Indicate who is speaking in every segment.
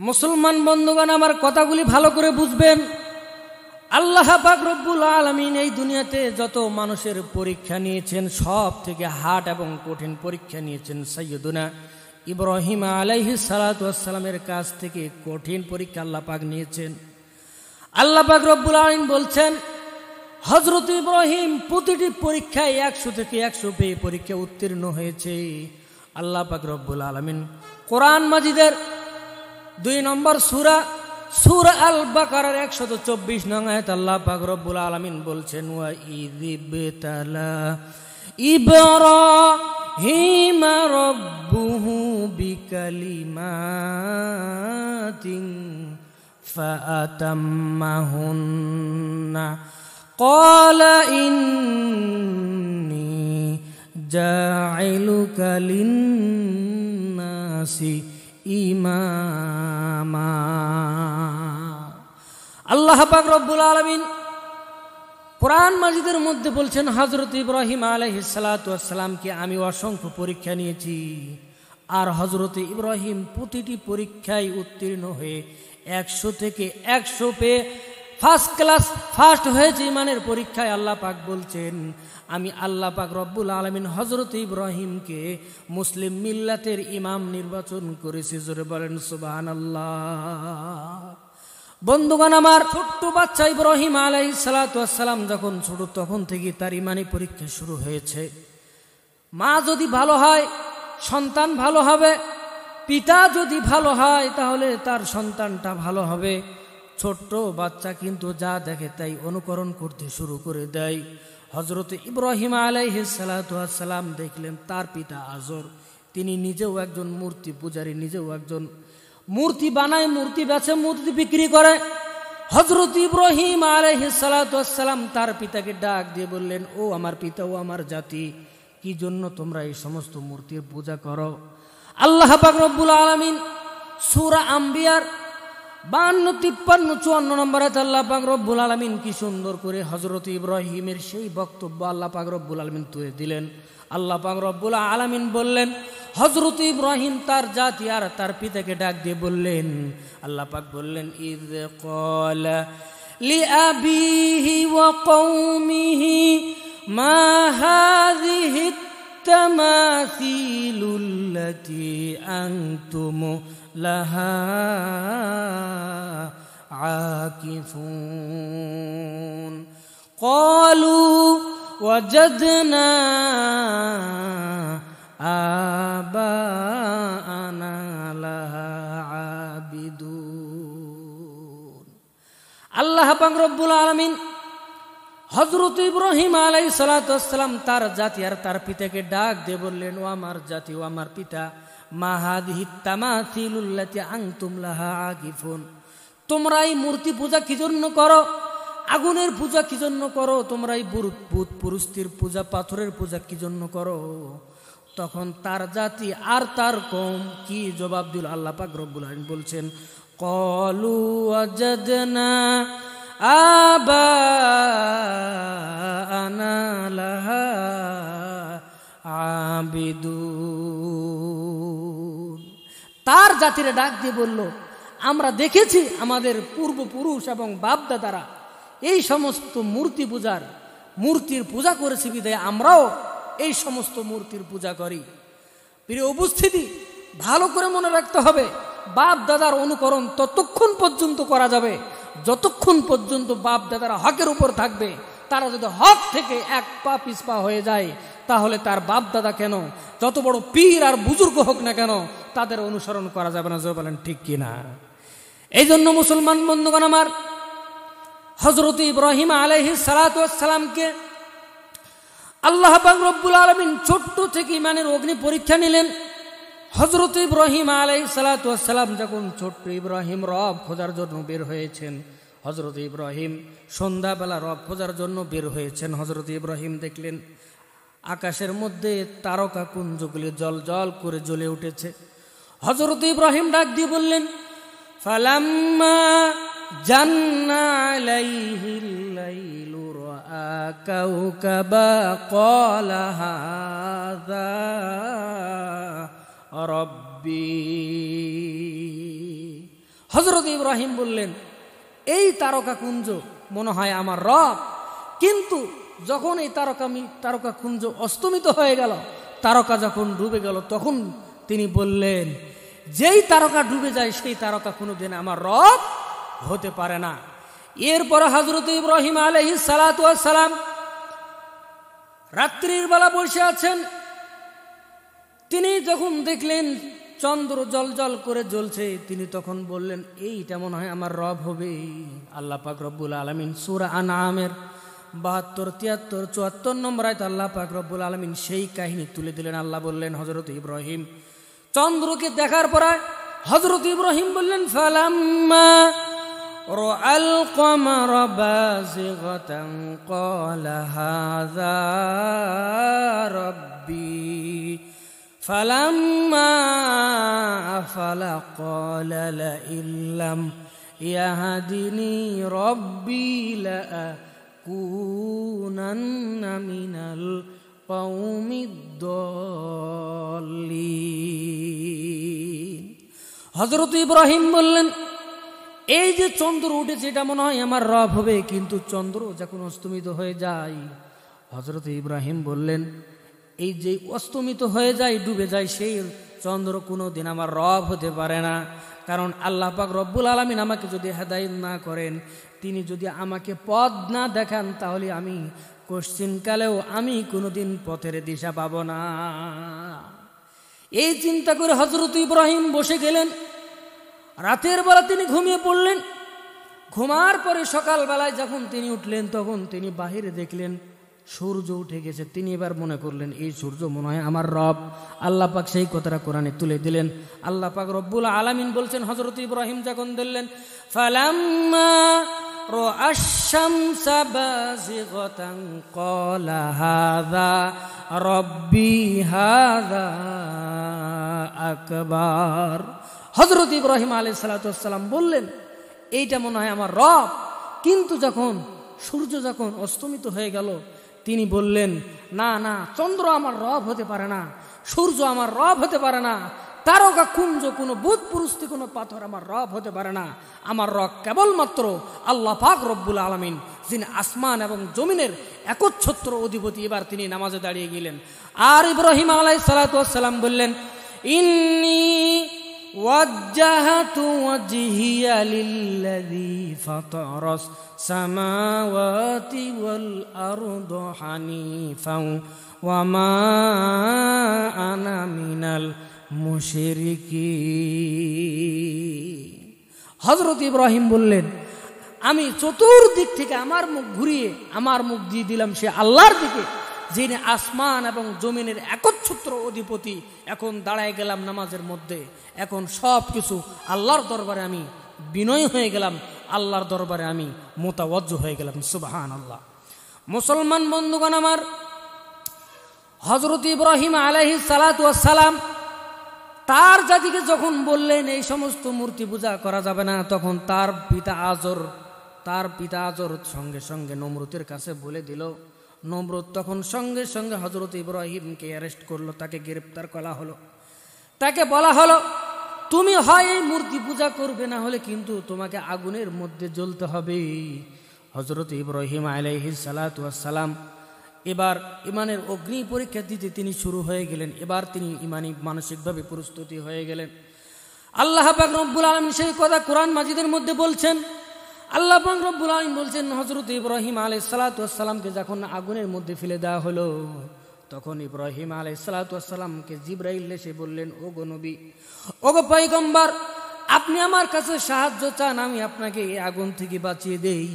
Speaker 1: মুসলমান বন্ধুগণ, আমার কথাগুলি ভালো করে বুঝবেন। আল্লাহ পাক রব্বুল আলামিন এই দুনিয়াতে যত মানুষের পরীক্ষা নিয়েছেন, সব থেকে হার্ড এবং কঠিন পরীক্ষা নিয়েছেন সাইয়্যিদুনা ইব্রাহিম আলাইহিস সালাতু ওয়াস সালামের কাছ থেকে কঠিন পরীক্ষা আল্লাহ পাক নিয়েছেন। আল্লাহ পাক রব্বুল আলামিন বলছেন, হযরত ইব্রাহিম প্রতিটি পরীক্ষায় 100 থেকে 100 পেয়ে পরীক্ষা উত্তীর্ণ হয়েছে। আল্লাহ পাক রব্বুল আলামিন কোরআন মাজিদের 2 নম্বর সূরা আল বাকারার 124 নং আয়াত আল্লাহ পাক রব্বুল আলামিন বলছেন, ওয়া ইযিবতালা ইব্রাহিম রাব্বুহু বিকালিমাতিন ফাআতাম্মাহুন্না ক্বালা ইন্নী জাইলুকা লিন্নাসি ইমামা। আল্লাহ পাক রব্বুল আলামিন কোরআন মাজিদের মধ্যে বলছেন, হযরত ইব্রাহিম আলাইহিস সালাতু ওয়াস সালামকে আমি অসংখ্য পরীক্ষা নিয়েছি, আর হযরত ইব্রাহিম প্রতিটি পরীক্ষায় উত্তীর্ণ হয়ে 100 থেকে 100 পেয়ে ফার্স্ট হয়েছে ইমানের পরীক্ষায়। আল্লাহ পাক বলছেন, আমি আল্লাহ পাক রব্বুল আলামিন হযরত ইব্রাহিমকে মুসলিম মিল্লাতের ইমাম নির্বাচন করেছি। জোরে বলেন সুবহানাল্লাহ। বন্ধুগণ আমার, ছোট্ট বাচ্চা ইব্রাহিম আলাইহিস সালাতু ওয়াস সালাম যখন ছোট, তখন থেকে তার ইমানি পরীক্ষা শুরু হয়েছে। মা যদি ভালো হয় সন্তান ভালো হবে, পিতা যদি ভালো হয় তাহলে তার সন্তানটা ভালো হবে। ছোট্ট বাচ্চা কিন্তু যা দেখে তাই অনুকরণ করতে শুরু করে দেয়। হযরত ইব্রাহিম আলাইহিস সালাতু ওয়াস সালাম দেখলেন তার পিতা আজর, তিনি নিজেও একজন মূর্তি পূজারী, নিজেও একজন মূর্তি বানায়, মূর্তি বেচে, মূর্তি বিক্রি করে। হযরত ইব্রাহিম আলাইহিস সালাতু ওয়াস সালাম তার পিতাকে ডাক দিয়ে বললেন, ও আমার পিতা, ও আমার জাতি, কি জন্য তোমরা এই সমস্ত মূর্তির পূজা করো? আল্লাহ পাক রব্বুল আলামিন সূরা আম্বিয়ার 52, 53, 54 নম্বর আয়াতে আল্লাহ পাক রব্বুল আলামিন কি সুন্দর করে হযরত ইব্রাহিমের সেই বক্তব্য আল্লাহ পাক রব্বুল আলামিন তুলে দিলেন। আল্লাহ পাক রব্বুল আলামিন বললেন, হযরত ইব্রাহিম তার জাতি আর তার পিতাকে ডাক দিয়ে বললেন, আল্লাহ পাক বললেন, ইয ক্বালা লিআবিহি ওয়া কওমিহি মা হাযিহি তামাসিলুল্লাতী আনতুম লাহা আকিফুন ক্বালু ওয়াজাদনা আবাআনা লাহা আবিদুন। আল্লাহ পাক রব্বুল আলামিন হযরত ইব্রাহিম আলাইহিস সালাতু ওয়াস সালাম তার জাতি আর তার পিতাকে ডাক দিয়ে বললেন, ও আমার জাতি, ও আমার পিতা, মা হাযিহি তামাসিলুল্লাতী আনতুম লাহা আকিফুন, তোমরা এই মূর্তি পূজা কি জন্য করো? আগুনের পূজা কি জন্য করো? তোমরা এই ভূত পুরুষের পূজা, পাথরের পূজা কি জন্য করো? তখন তার জাতি আর তার কওম কি জবাব দিল? আল্লাহ পাক রব্বুল আলামিন বলছেন, ক্বালু ওয়াজাদনা আবাআনা লাহা আবিদুন। তার জাতিরে ডাক দিয়ে বলল, আমরা দেখেছি আমাদের পূর্বপুরুষ এবং বাপদাদারা এই সমস্ত মূর্তির পূজা করেছে, বিধায় আমরাও এই সমস্ত মূর্তির পূজা করি। প্রিয় উপস্থিতি, ভালো করে মনে রাখতে হবে, বাপ দাদার অনুকরণ ততক্ষণ পর্যন্ত করা যাবে যতক্ষণ পর্যন্ত বাপ দাদারা হকের উপর থাকবে। তারা যদি হক থেকে এক পা পিছপা হয়ে যায়, তাহলে তার বাপ দাদা কেন, যত বড় পীর আর বুজুর্গ হোক না কেন, তাদের অনুসরণ করা যাবে না। জয় বলেন ঠিক কিনা? এই জন্য মুসলমান বন্ধুগণ আমার, হযরত ইব্রাহিম আলাইহিস সালাতু ওয়াস সালামকে আল্লাহ পাক রব্বুল আলামিন ছোট্ট থেকে ইমানের অগ্নি পরীক্ষা নিলেন। হযরত ইব্রাহিম আলাইহিস সালাতু ওয়াস সালাম যখন ছোট্ট ইব্রাহিম রব খোঁজার জন্য বের হয়েছেন, হযরত ইব্রাহিম সন্ধ্যাবেলা রব খোঁজার জন্য বের হয়েছেন। হযরত ইব্রাহিম দেখলেন আকাশের মধ্যে তারকা পুঞ্জগুলি জল জল করে জ্বলে উঠেছে। হযরত ইব্রাহিম ডাক দিয়ে বললেন, ফালাম্মা জান্না আলাইহিল লাইলু রাআ কাওকাবা ক্বালা হাযা রব্বি হযরত ইব্রাহিম বললেন, এই তারকাকুঞ্জ মনে হয় আমার রব। কিন্তু যখন এই তারকাকুঞ্জ অস্তমিত হয়ে গেল, তারকা যখন ডুবে গেল, তখন তিনি বললেন, যেই তারকা ডুবে যায় সেই তারকা কোনোদিন আমার রব হতে পারে না। এরপর হযরত ইব্রাহিম আলাইহিস সালাতু ওয়াস সালাম রাত্রির বেলা বসে আছেন। তিনি যখন দেখলেন চন্দ্র জলজল করে জ্বলছে, তিনি তখন বললেন, এইটা মনে হয় আমার রব হবে। আল্লাহ পাক রব্বুল আলামিন সূরা আনআমের ৭২, ৭৩, ৭৪ নম্বর আয়াতে আল্লাহ পাক রব্বুল আলামিন সেই কাহিনী তুলে দিলেন। আল্লাহ বললেন, হযরত ইব্রাহিম চন্দ্রকে দেখার পর হযরত ইব্রাহিম বললেন, ফালাম্মা রাআল কমারা বাযিগাতান ক্বালা হাযা রাব্বি ফালাম্মা আফালা ক্বালা লাইন লাম ইয়াহদিনি রাব্বি লাআকুনান্না মিনাল কওমিদ দাল্লিন। হযরত ইব্রাহিম বললেন, এই যে চন্দ্র উঠেছে এটা মনে হয় আমার রব হবে। কিন্তু চন্দ্র যখন অস্তমিত হয়ে যায়, হযরত ইব্রাহিম বললেন, এই যে অস্তমিত হয়ে যায়, ডুবে যায়, সেই চন্দ্র কোনোদিন আমার রব হতে পারে না। কারণ আল্লাহ পাক রব্বুল আলামিন আমাকে যদি হেদায়েত না করেন, তিনি যদি আমাকে পথ না দেখান, তাহলে আমি কোশ্চিনকালেও আমি কোনোদিন পথের দিশা পাব না। এই চিন্তা করে হযরত ইব্রাহিম বসে গেলেন। রাতের বেলা তিনি ঘুমিয়ে পড়লেন। ঘুমার পরে সকালবেলায় যখন তিনি উঠলেন, তখন তিনি বাহিরে দেখলেন সূর্য উঠে গেছে। তিনি এবার মনে করলেন, এই সূর্য মনে হয় আমার রব। আল্লাহ পাক সেই কথাটা কোরআনে তুলে দিলেন। আল্লাহ পাক রব্বুল আলামিন বলছেন, হযরত ইব্রাহিম যখন দেখলেন, ফালাম্মা রাআশ শামসা বাযিগাতান ক্বালা হাযা রাব্বি হাযা আকবার। হযরত ইব্রাহিম আলাইহিস সালাতু ওয়াস সালাম বললেন, এইটা মনে হয় আমার রব। কিন্তু যখন সূর্য যখন অস্তমিত হয়ে গেল, তিনি বললেন, না না, চন্দ্র আমার রব হতে পারে না, সূর্য আমার রব হতে পারে না, তারকা কুঞ্জ কোনো বুধ পুরুষটি কোনো পাথর আমার রব হতে পারে না। আমার রব কেবলমাত্র আল্লাহ পাক রব্বুল আলামিন, যিনি আসমান এবং জমিনের একচ্ছত্র অধিপতি। এবার তিনি নামাজে দাঁড়িয়ে গেলেন। আর ইব্রাহিম আলাইহিস সালাতু ওয়াস সালাম বললেন, ইন্নী ওয়াজ্জাহাতু ওয়াজহিয়া লিল্লাযী ফাতারাস সামাওয়াতি ওয়াল আরদা হানিফাও ওয়া মা আনা মিনাল মুশরিকিন। হযরত ইব্রাহিম বললেন, আমি চতুর্দিক থেকে আমার মুখ ঘুরিয়ে আমার মুখ দিয়ে দিলাম সে আল্লাহর দিকে, যিনি আসমান এবং জমিনের একচ্ছত্র অধিপতি। এখন দাঁড়ায় গেলাম নামাজের মধ্যে। এখন সব কিছু আল্লাহর দরবারে আমি বিনয় হয়ে গেলাম, আল্লাহর দরবারে আমি মুতাওয়াজ্জহ হয়ে গেলাম। সুবহানাল্লাহ। মুসলমান বন্ধুগণ আমার, হযরত ইব্রাহিম আলাইহিস সালাতু ওয়াস সালাম তার জাতিকে যখন বললেন এই সমস্ত মূর্তি পূজা করা যাবে না, তখন তার পিতা আজর সঙ্গে সঙ্গে নমরুদের কাছে বলে দিল। নমরুদ তখন সঙ্গে সঙ্গে হযরত ইব্রাহিমকে অ্যারেস্ট করলো, তাকে গ্রেফতার করা হলো। তাকে বলা হলো, তুমি হয় এই মূর্তি পূজা করবে, না হলে কিন্তু তোমাকে আগুনের মধ্যে জ্বলতে হবে। হযরত ইব্রাহিম আলাইহিস সালাতু ওয়াস সালাম এবার ইমানের অগ্নি পরীক্ষা দিতে তিনি শুরু হয়ে গেলেন। এবার তিনি ইমানি মানসিকভাবে প্রস্তুতি হয়ে গেলেন। আল্লাহ পাক রব্বুল আলামিন সেই কথা কোরআন মাজিদের মধ্যে বলছেন। আল্লাহ পাক রব্বুল আলামিন বলছেন, হযরত ইব্রাহিম আলাইহিস সালাতু ওয়াস সালামকে যখন আগুনের মধ্যে ফেলে দেওয়া হলো, তখন ইব্রাহিম আলাইহিস সালাতু ওয়াস সালামকে জিবরাইল এসে বললেন, ওগো নবী, ওগো পয়গম্বর, আপনি আমার কাছে সাহায্য চান, আমি আপনাকে এই আগুন থেকে বাঁচিয়ে দেই।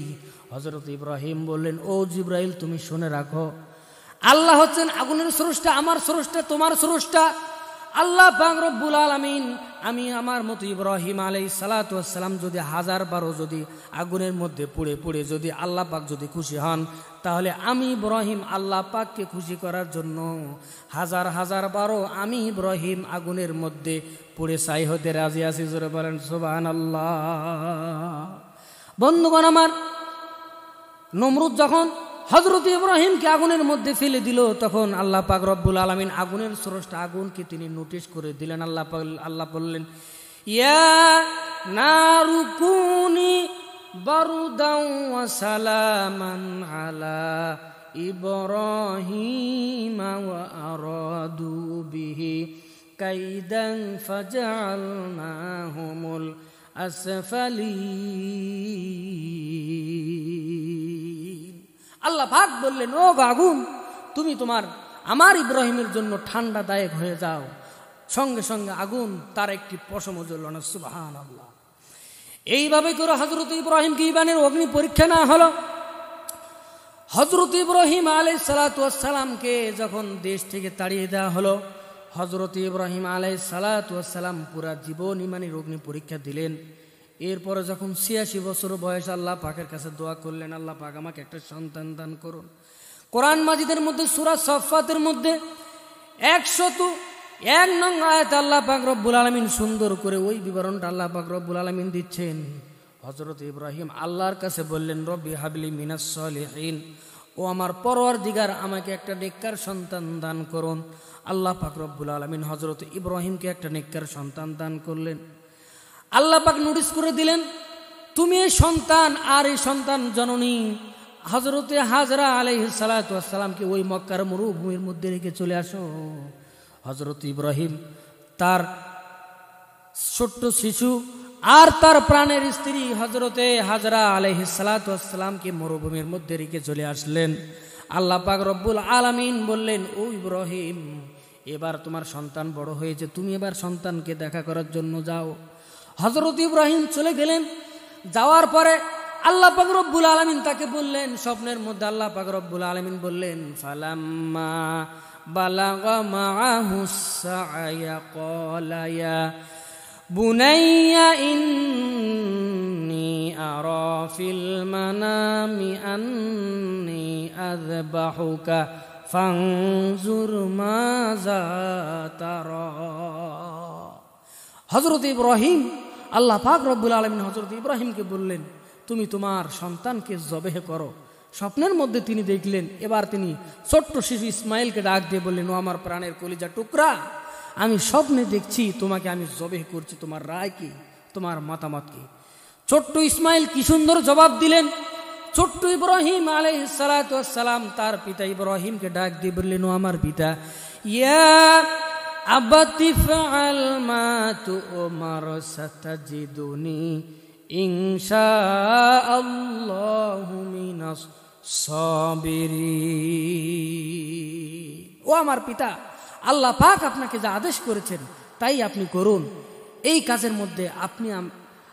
Speaker 1: হযরত ইব্রাহিম বললেন, ও জিবরাইল, তুমি শুনে রাখো, আল্লাহ হচ্ছেন আগুনের স্রষ্টা, আমার স্রষ্টা, তোমার স্রষ্টা আল্লাহ পাক রব্বুল আলামিন। আমি আমার মতো ইব্রাহিম আলাইহিস সালাতু ওয়াস সালাম যদি 1000 বারও যদি আগুনের মধ্যে পুড়ে পুড়ে যদি আল্লাহ পাক যদি খুশি হন, তাহলে আমি ইব্রাহিম আল্লাহ পাককে খুশি করার জন্য 1000 বারও আমি ইব্রাহিম আগুনের মধ্যে পুড়ে ছাই হতে রাজি আছি। জোরে বলেন সুবহানাল্লাহ। বন্ধুগণ আমার, নমরুদ যখন হযরত ইব্রাহিমকে আগুনের মধ্যে ফেলে দিল, তখন আল্লাহ পাক রব্বুল আলামিন আগুনের স্রষ্টা আগুনকে তিনি নোটিশ করে দিলেন। আল্লাহ বললেন, ইয়া নারু কুনি বারুদাও ওয়া সালামান আলা ইব্রাহিম ওয়া আরাদু বিহি কাইদান ফাজআলনাহুমুল আসফালিন। আল্লাহ পাক বললেন, ও আগুন, তুমি আমার ইব্রাহিমের জন্য ঠান্ডাদায়ক হয়ে যাও। সঙ্গে সঙ্গে আগুন তার একটি পশম জ্বলল না। সুবহানাল্লাহ। এইভাবে করে হযরত ইব্রাহিমকে ঈমানের অগ্নি পরীক্ষা না হলো। হযরত ইব্রাহিম আলাইহিস সালাতু ওয়াস সালামকে যখন দেশ থেকে তাড়িয়ে দেওয়া হলো, হযরত ইব্রাহিম আলাইহিস সালাতু ওয়াস সালাম পুরা জীবন ঈমানের অগ্নি পরীক্ষা দিলেন। এরপরে যখন 86 বছর বয়স, আল্লাহ পাকের কাছে দোয়া করলেন, আল্লাহ পাক আমাকে একটা সন্তান দান করুন। কোরআন মাজিদের মধ্যে সূরা সাফফাতের মধ্যে 101 নং আয়াত আল্লাহ পাক রব্বুল আলামিন সুন্দর করে ওই বিবরণটা আল্লাহ পাক রব্বুল আলামিন দিচ্ছেন। হযরত ইব্রাহিম আল্লাহর কাছে বললেন, রব্বি হাবলি মিনাস সলিহিন, ও আমার পরওয়ারদিগার আমাকে একটা নেককার সন্তান দান করুন। আল্লাহ পাক রব্বুল আলামিন হযরত ইব্রাহিমকে একটা নেককার সন্তান দান করলেন। আল্লাহ পাক নোটিস করে দিলেন, তুমি এই সন্তান আর এই সন্তান জননী হযরতে হাজরা আলাইহিস সালাতু ওয়াস সালামকে ওই মক্কার মরুভূমির মধ্যে রেখে চলে আসো। হযরত ইব্রাহিম তার ছোট্ট শিশু আর তার প্রাণের স্ত্রী হযরতে হাজরা আলাইহিস সালাতু ওয়াস সালামকে মরুভূমির মধ্যে রেখে চলে আসলেন। আল্লাহ পাক রব্বুল আলামিন বললেন, ও ইব্রাহিম, এবার তোমার সন্তান বড় হয়েছে, তুমি এবার সন্তানকে দেখা করার জন্য যাও। হযরত ইব্রাহিম চলে গেলেন। যাওয়ার পরে আল্লাহ পাক রব্বুল আলামিন তাকে বললেন, স্বপ্নের মধ্যে আল্লাহ পাক রব্বুল আলামিন বললেন, ফালাম্মা বালাগা মাআহুস সা'য়া ক্বালা ইয়া বুনাইয়া ইন্নী আরা ফিল মানামি আন্নী আযবাহুকা ফানজুর মাযা তারা। হযরত ইব্রাহিম, আল্লাহ পাক রব্বুল আলামিন হযরত ইব্রাহিমকে বললেন, তুমি তোমার সন্তানকে জবেহ করো। স্বপ্নের মধ্যে তিনি দেখলেন, এবার তিনি ছোট্ট শিশু ইসমাইলকে ডাক দিয়ে বললেন, ও আমার প্রাণের কলিজা টুকরা, আমি স্বপ্নে দেখছি তোমাকে আমি জবেহ করছি, তোমার রায় কি, তোমার মতামত কি? ছোট্ট ইসমাইল কি সুন্দর জবাব দিলেন। ছোট্ট ইব্রাহিম আলাইহিস সালাতু ওয়াস সালাম তার পিতা ইব্রাহিমকে ডাক দিয়ে বললেন, ও আমার পিতা, ইয়া আবাতি ফাআল মা তু'মার সাতাজিদুনি ইনশাআল্লাহু মিনাস সাবিরিন। ও আমার পিতা, আল্লাহ পাক আপনাকে যা আদেশ করেছেন তাই আপনি করুন। এই কাজের মধ্যে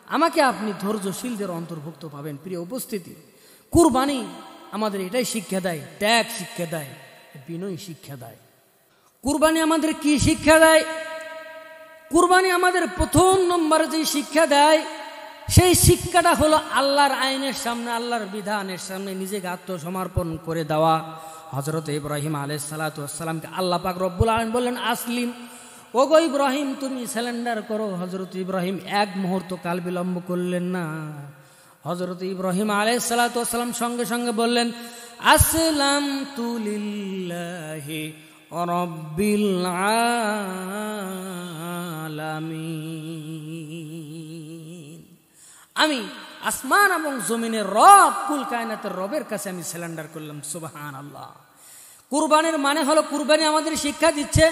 Speaker 1: আমাকে আপনি ধৈর্যশীলদের অন্তর্ভুক্ত পাবেন। প্রিয় উপস্থিতি, কুরবানি আমাদের এটাই শিক্ষা দেয়, ত্যাগ শিক্ষা দেয়, বিনয় শিক্ষা দেয়। কুরবানি আমাদের কি শিক্ষা দেয়? কুরবানি আমাদের প্রথম নম্বরে যে শিক্ষা দেয়, সেই শিক্ষাটা হলো আল্লাহর আইনের সামনে, আল্লাহর বিধানের সামনে নিজেকে আত্মসমর্পণ করে দেওয়া। হযরত ইব্রাহিম আলাইহিস সালাতু ওয়াস সালামকে আল্লাহ পাক রব্বুল আলামিন বললেন, আসলিম, ওগো ইব্রাহিম, তুমি সারেন্ডার করো। হযরত ইব্রাহিম এক মুহূর্ত কাল বিলম্ব করলেন না। হযরত ইব্রাহিম আলাইহিস সালাতু ওয়াস সালাম সঙ্গে সঙ্গে বললেন, আসলামতু লিল্লাহি রাব্বিল আলামিন। আমি আসমান এবং জমিনের রব, কুল কায়নাতের রবের কাছে আমি সারেন্ডার করলাম। সুবহানাল্লাহ। কুরবানির মানে হলো, কুরবানি আমাদের শিক্ষা দিচ্ছে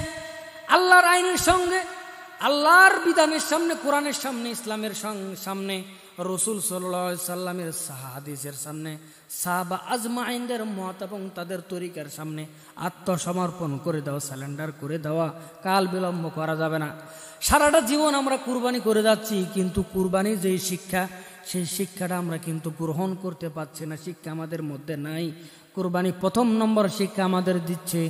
Speaker 1: আল্লাহর আইনের সঙ্গে, আল্লাহর বিধানের সামনে, কোরআনের সামনে, ইসলামের সামনে, রাসূল সাল্লাল্লাহু আলাইহি সাল্লামের হাদিসের সামনে, সাহাবা আজমাইনদের মত এবং তাদের তরিকার সামনে আত্মসমর্পণ করে দেওয়া, সারেন্ডার করে দেওয়া। কাল বিলম্ব করা যাবে না। সারাটা জীবন আমরা কুরবানি করে যাচ্ছি, কিন্তু কুরবানির যে শিক্ষা, সেই শিক্ষাটা আমরা কিন্তু গ্রহণ করতে পারছি না। শিক্ষা আমাদের মধ্যে নাই। কুরবানি প্রথম নম্বর শিক্ষা আমাদের দিচ্ছে,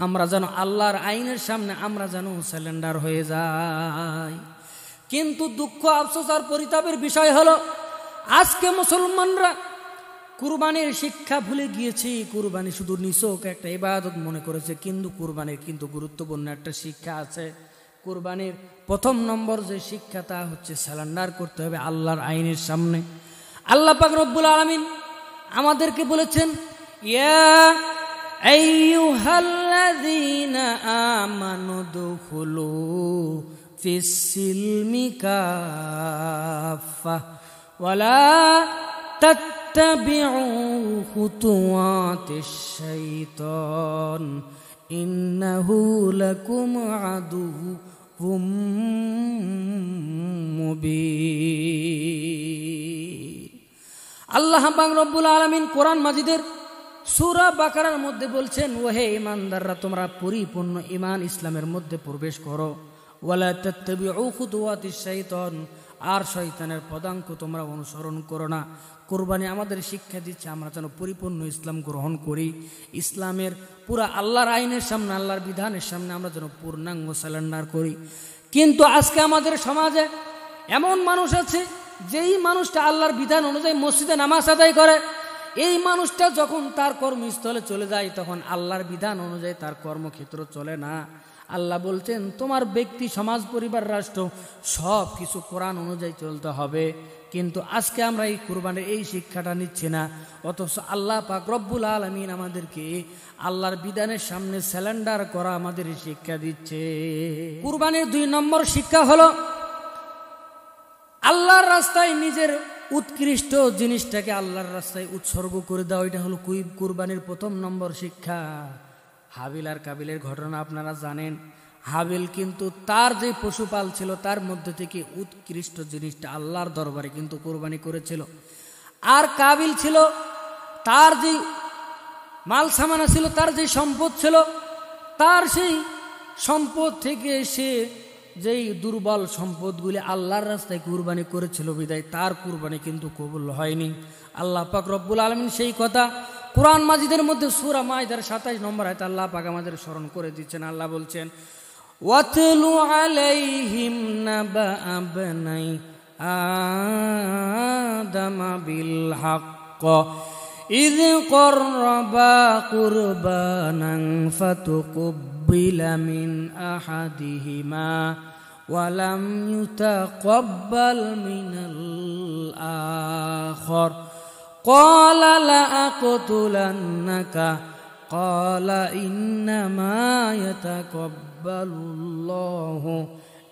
Speaker 1: আমরা যেন আল্লাহর আইনের সামনে আমরা যেন সারেন্ডার হয়ে যাই। কিন্তু দুঃখ, আফসোস আর পরিতাপের বিষয় হলো, আজকে মুসলমানরা কুরবানির শিক্ষা ভুলে গিয়েছে। কুরবানি শুধু নিছক একটা ইবাদত মনে করেছে, কিন্তু কুরবানির কিন্তু গুরুত্বপূর্ণ একটা শিক্ষা আছে। কুরবানির প্রথম নম্বর যে শিক্ষা, তা হচ্ছে সারেন্ডার করতে হবে আল্লাহর আইনের সামনে। আল্লাহ পাক রব্বুল আলামিন আমাদেরকে বলেছেন, ইয়া আইয়ুহাল্লাযীনা আমানু দুখুলু ফিস-সিলমি কাফা ওয়ালা তাত্তাবিউ খুতুওয়াতিশ শাইতান ইন্নাহু লাকুম আদুউম মুবিন। আল্লাহ পাক রব্বুল আলামিন কোরআন মাজিদের সূরা বাকারার মধ্যে বলছেন, ওহে ঈমানদাররা, তোমরা পরিপূর্ণ ঈমান ইসলামের মধ্যে প্রবেশ করো। ওয়ালা তাত্তাবিউ খুতুওয়াতিশ শাইতান, আর শয়তানের পদাঙ্ক তোমরা অনুসরণ করো না। কুরবানি আমাদের শিক্ষা দিচ্ছে আমরা যেন পরিপূর্ণ ইসলাম গ্রহণ করি। ইসলামের পুরা আল্লাহর আইনের সামনে, আল্লাহর বিধানের সামনে আমরা যেন পূর্ণাঙ্গ সারেন্ডার করি। কিন্তু আজকে আমাদের সমাজে এমন মানুষ আছে, যেই মানুষটা আল্লাহর বিধান অনুযায়ী মসজিদে নামাজ আদায় করে, এই মানুষটা যখন তার কর্মস্থলে চলে যায় তখন আল্লাহর বিধান অনুযায়ী তার কর্মক্ষেত্র চলে না। আল্লাহ বলছেন তোমার ব্যক্তি, সমাজ, পরিবার, রাষ্ট্র সব কিছু কোরআন অনুযায়ী চলতে হবে। কিন্তু আজকে আমরা এই কুরবানির এই শিক্ষাটা নিচ্ছি না, অথচ আল্লাহ পাক রব্বুল আলামিন আমাদেরকে আল্লাহর বিধানের সামনে স্যালেন্ডার করা আমাদের শিক্ষা দিচ্ছে। কুরবানির 2 নম্বর শিক্ষা হলো আল্লাহর রাস্তায় নিজের উৎকৃষ্ট জিনিসটাকে আল্লাহর রাস্তায় উৎসর্গ করে দেওয়া। এটা হলো কুরবানির 1 নম্বর শিক্ষা। হাবিল আর কাবিলের ঘটনা আপনারা জানেন। হাবিল কিন্তু তার যে পশুপাল ছিল তার মধ্যে থেকে উৎকৃষ্ট জিনিসটা আল্লাহর দরবারে কিন্তু কুরবানি করেছিল। আর কাবিল ছিল তার যে মাল সামানা ছিল, তার যে সম্পদ ছিল, তার সেই সম্পদ থেকে সে যেই দুর্বল সম্পদগুলি আল্লাহর রাস্তায় কুরবানি করেছিল বিদায় তার কুরবানি কিন্তু কবুল হয়নি। আল্লাহ পাক রব্বুল আলামিন সেই কথা কুরআন মাজিদের মধ্যে সূরা মাইদার 27 নম্বর আয়াতে আল্লাহ পাক আমাদের স্মরণ করে দিচ্ছেন। আল্লাহ বলছেন, ওয়াতলু আলাইহিম নাবা আবনাই আদম বিল হক ইয করবা কুরবানান ফাতুকবিলা মিন আহাদিহিমা ওয়ালাম ইউতাকাব্বাল মিনাল আখর قال لأقتلنك قال إنما يتقبل الله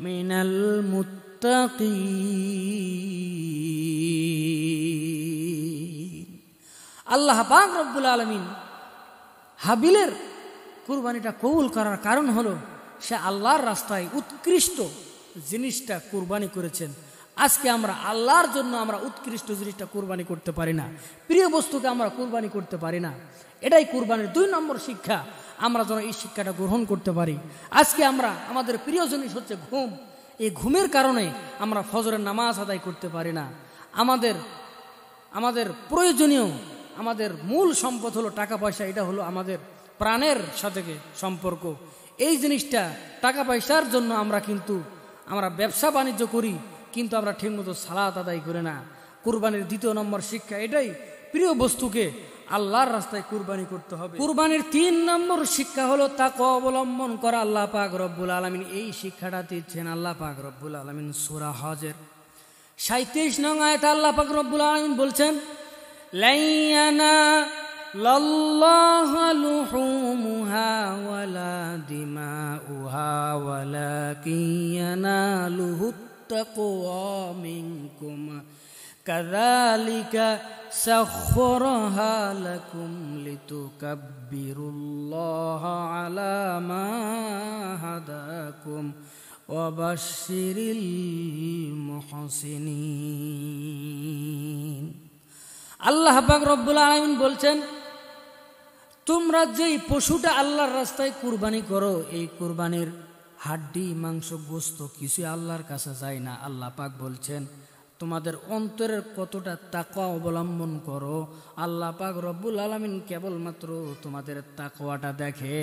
Speaker 1: من المتقين। আল্লাহ পাক রব্বুল আলামিন হাবিলের কুরবানিটা কবুল করার কারণ হলো সে আল্লাহর রাস্তায় উৎকৃষ্ট জিনিসটা কুরবানি করেছেন। আজকে আমরা আল্লাহর জন্য আমরা উৎকৃষ্ট জিনিসটা কুরবানি করতে পারি না, প্রিয় বস্তুকে আমরা কুরবানি করতে পারি না। এটাই কুরবানির 2 নম্বর শিক্ষা। আমরা যেন এই শিক্ষাটা গ্রহণ করতে পারি। আজকে আমরা আমাদের প্রিয় জিনিস হচ্ছে ঘুম। এই ঘুমের কারণে আমরা ফজরের নামাজ আদায় করতে পারি না। আমাদের প্রয়োজনীয়, আমাদের মূল সম্পদ হলো টাকা পয়সা। এটা হলো আমাদের প্রাণের সাথে সম্পর্ক। এই জিনিসটা টাকা পয়সার জন্য আমরা ব্যবসা বাণিজ্য করি, কিন্তু আমরা ঠিকমতো সালাত আদায় করি না। কুরবানির 2 নম্বর শিক্ষা এটাই, প্রিয় বস্তুকে আল্লাহর রাস্তায় কুরবানি করতে হবে। কুরবানির 3 নম্বর শিক্ষা হলো তাকওয়া অবলম্বন করা। আল্লাহ পাক রব্বুল আলামিন এই শিক্ষাটা দিচ্ছেন। আল্লাহ পাক রব্বুল আলামিন সূরা হজের 37 নং আয়াতে আল্লাহ পাক রব্বুল আলামিন বলছেন, লাইয়ানা লাল্লাহু লুহুমুহা ওয়ালা দিমাউহা ওয়ালাকিন ইয়ানালুহু তাকওয়া মিনকুম কাযালিকা সাখখারাহা লাকুম লিতুকাব্বিরুল্লাহা আলা মা হাদাকুম ওয়া বাশশিরিল মুহসিনিন। আল্লাহ পাক রব্বুল আলামিন বলছেন, তোমরা যেই পশুটা আল্লাহর রাস্তায় কুরবানি করো, এই কুরবানির হাড্ডি, মাংস, গোস্ত কিছুই আল্লাহর কাছে যায় না। আল্লাহ পাক বলছেন তোমাদের অন্তরের কতটা তাকওয়া অবলম্বন করো। আল্লাহ পাক রব্বুল আলামিন কেবলমাত্র তোমাদের তাকওয়াটা দেখে।